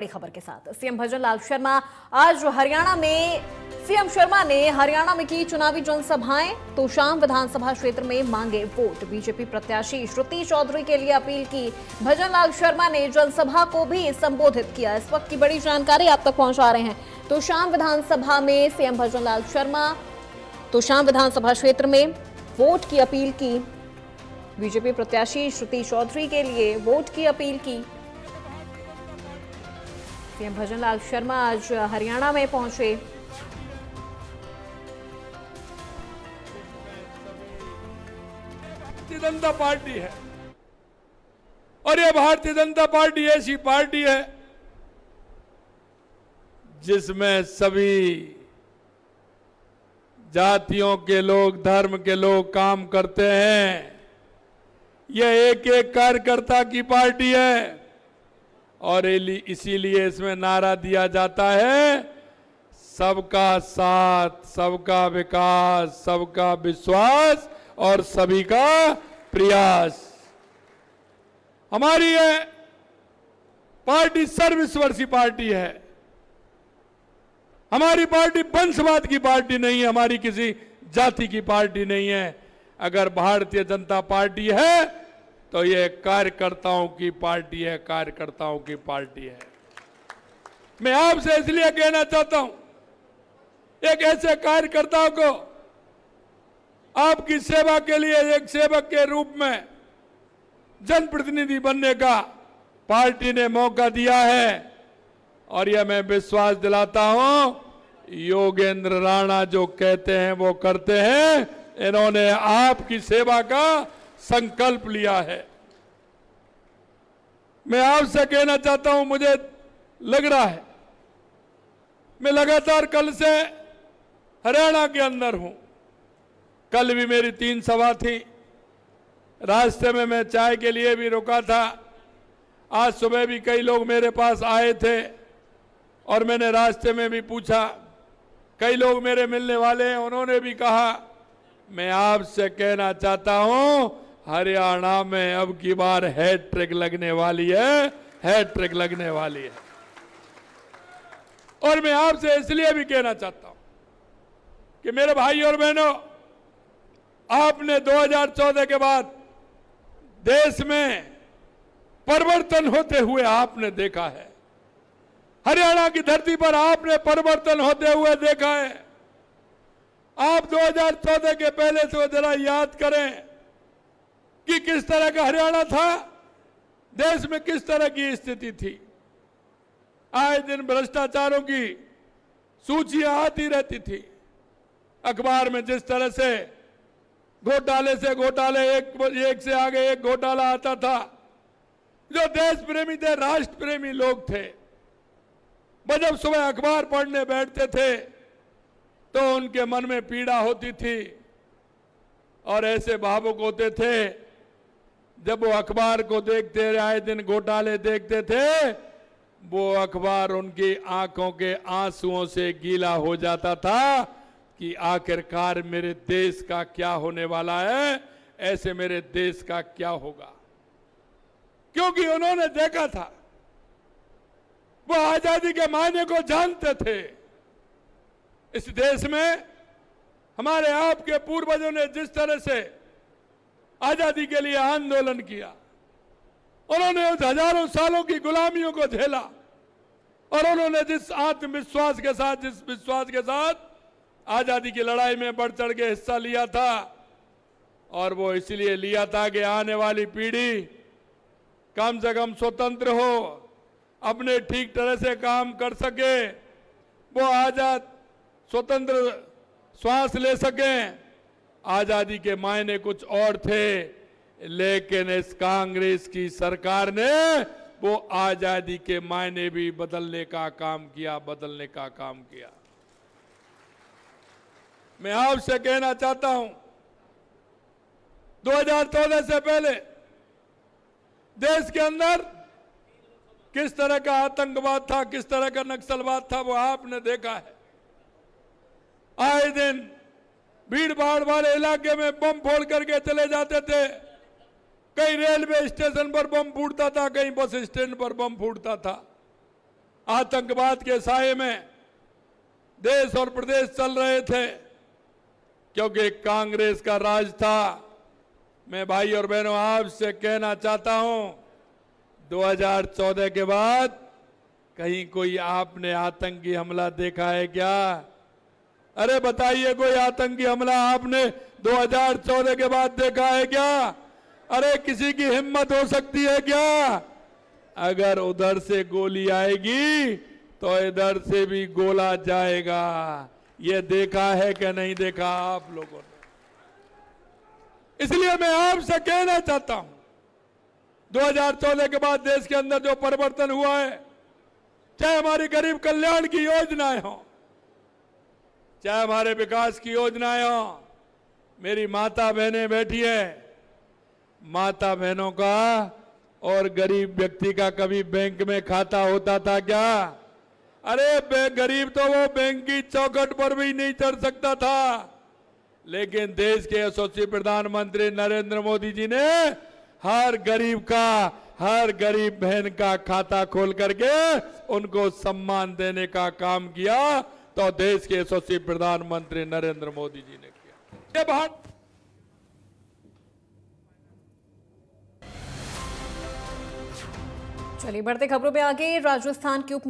बड़ी खबर के साथ सीएम भजनलाल शर्मा आज हरियाणा में सीएम शर्मा ने हरियाणा में की चुनावी जनसभाएं। तोशाम विधानसभा क्षेत्र में मांगे वोट। बीजेपी प्रत्याशी श्रुति चौधरी के लिए अपील की। भजनलाल शर्मा ने जनसभा को भी संबोधित किया। इस वक्त की बड़ी जानकारी आप तक पहुंचा रहे हैं। तोशाम विधानसभा में सीएम भजनलाल शर्मा तोशाम विधानसभा क्षेत्र में वोट की अपील की। बीजेपी प्रत्याशी श्रुति चौधरी के लिए वोट की अपील की। सीएम भजनलाल शर्मा आज हरियाणा में पहुंचे। भारतीय जनता पार्टी है और ये भारतीय जनता पार्टी ऐसी पार्टी है जिसमें सभी जातियों के लोग, धर्म के लोग काम करते हैं। यह एक एक कार्यकर्ता की पार्टी है और इसीलिए इसमें नारा दिया जाता है, सबका साथ, सबका विकास, सबका विश्वास और सभी का प्रयास। हमारी ये पार्टी सर्वस्पर्शी पार्टी है। हमारी पार्टी वंशवाद की पार्टी नहीं है, हमारी किसी जाति की पार्टी नहीं है। अगर भारतीय जनता पार्टी है तो ये कार्यकर्ताओं की पार्टी है, कार्यकर्ताओं की पार्टी है। मैं आपसे इसलिए कहना चाहता हूं, एक ऐसे कार्यकर्ताओं को आपकी सेवा के लिए एक सेवक के रूप में जनप्रतिनिधि बनने का पार्टी ने मौका दिया है और यह मैं विश्वास दिलाता हूं, योगेंद्र राणा जो कहते हैं वो करते हैं। इन्होंने आपकी सेवा का संकल्प लिया है। मैं आपसे कहना चाहता हूं, मुझे लग रहा है मैं लगातार कल से हरियाणा के अंदर हूं। कल भी मेरी 3 सभा थी। रास्ते में मैं चाय के लिए भी रुका था। आज सुबह भी कई लोग मेरे पास आए थे और मैंने रास्ते में भी पूछा। कई लोग मेरे मिलने वाले हैं, उन्होंने भी कहा। मैं आपसे कहना चाहता हूं, हरियाणा में अब की बार हैट्रिक लगने वाली है, हैट्रिक लगने वाली है। और मैं आपसे इसलिए भी कहना चाहता हूं कि मेरे भाई और बहनों, आपने 2014 के बाद देश में परिवर्तन होते हुए आपने देखा है। हरियाणा की धरती पर आपने परिवर्तन होते हुए देखा है। आप 2014 के पहले से जरा याद करें कि किस तरह का हरियाणा था, देश में किस तरह की स्थिति थी। आए दिन भ्रष्टाचारों की सूचियां आती रहती थी। अखबार में जिस तरह से घोटाले से घोटाले, एक से आगे एक घोटाला आता था। जो देश प्रेमी थे, राष्ट्र प्रेमी लोग थे, वो जब सुबह अखबार पढ़ने बैठते थे तो उनके मन में पीड़ा होती थी और ऐसे भावुक होते थे जब वो अखबार को देखते, आए दिन घोटाले देखते थे। वो अखबार उनकी आंखों के आंसुओं से गीला हो जाता था कि आखिरकार मेरे देश का क्या होने वाला है, ऐसे मेरे देश का क्या होगा। क्योंकि उन्होंने देखा था, वो आजादी के मायने को जानते थे। इस देश में हमारे आपके पूर्वजों ने जिस तरह से आजादी के लिए आंदोलन किया, उन्होंने उस हजारों सालों की गुलामियों को झेला और उन्होंने जिस आत्मविश्वास के साथ, जिस विश्वास के साथ आजादी की लड़ाई में बढ़ चढ़ के हिस्सा लिया था, और वो इसलिए लिया था कि आने वाली पीढ़ी कम से कम स्वतंत्र हो, अपने ठीक तरह से काम कर सके, वो आजाद स्वतंत्र श्वास ले सकें। आजादी के मायने कुछ और थे, लेकिन इस कांग्रेस की सरकार ने वो आजादी के मायने भी बदलने का काम किया, बदलने का काम किया। मैं आपसे कहना चाहता हूं, 2014 से पहले देश के अंदर किस तरह का आतंकवाद था, किस तरह का नक्सलवाद था, वो आपने देखा है। आए दिन भीड़ भाड़ वाले इलाके में बम फोड़ करके चले जाते थे। कहीं रेलवे स्टेशन पर बम फूटता था, कहीं बस स्टैंड पर बम फूटता था। आतंकवाद के साए में देश और प्रदेश चल रहे थे, क्योंकि कांग्रेस का राज था। मैं भाई और बहनों आपसे कहना चाहता हूं, 2014 के बाद कहीं कोई आपने आतंकी हमला देखा है क्या? अरे बताइए, कोई आतंकी हमला आपने 2014 के बाद देखा है क्या? अरे किसी की हिम्मत हो सकती है क्या? अगर उधर से गोली आएगी तो इधर से भी गोला जाएगा। ये देखा है कि नहीं देखा आप लोगों ने? इसलिए मैं आपसे कहना चाहता हूं, 2014 के बाद देश के अंदर जो परिवर्तन हुआ है, चाहे हमारी गरीब कल्याण की योजनाएं हो, चाहे हमारे विकास की योजनाएं हो, मेरी माता बहनें बैठी है, माता बहनों का और गरीब व्यक्ति का कभी बैंक में खाता होता था क्या? अरे गरीब तो वो बैंक की चौखट पर भी नहीं चढ़ सकता था, लेकिन देश के यशस्वी प्रधानमंत्री नरेंद्र मोदी जी ने हर गरीब का, हर गरीब बहन का खाता खोल करके उनको सम्मान देने का काम किया। तो देश के यशस्वी प्रधानमंत्री नरेंद्र मोदी जी ने किया। ये बात चलिए बढ़ते खबरों में आगे। राजस्थान के उप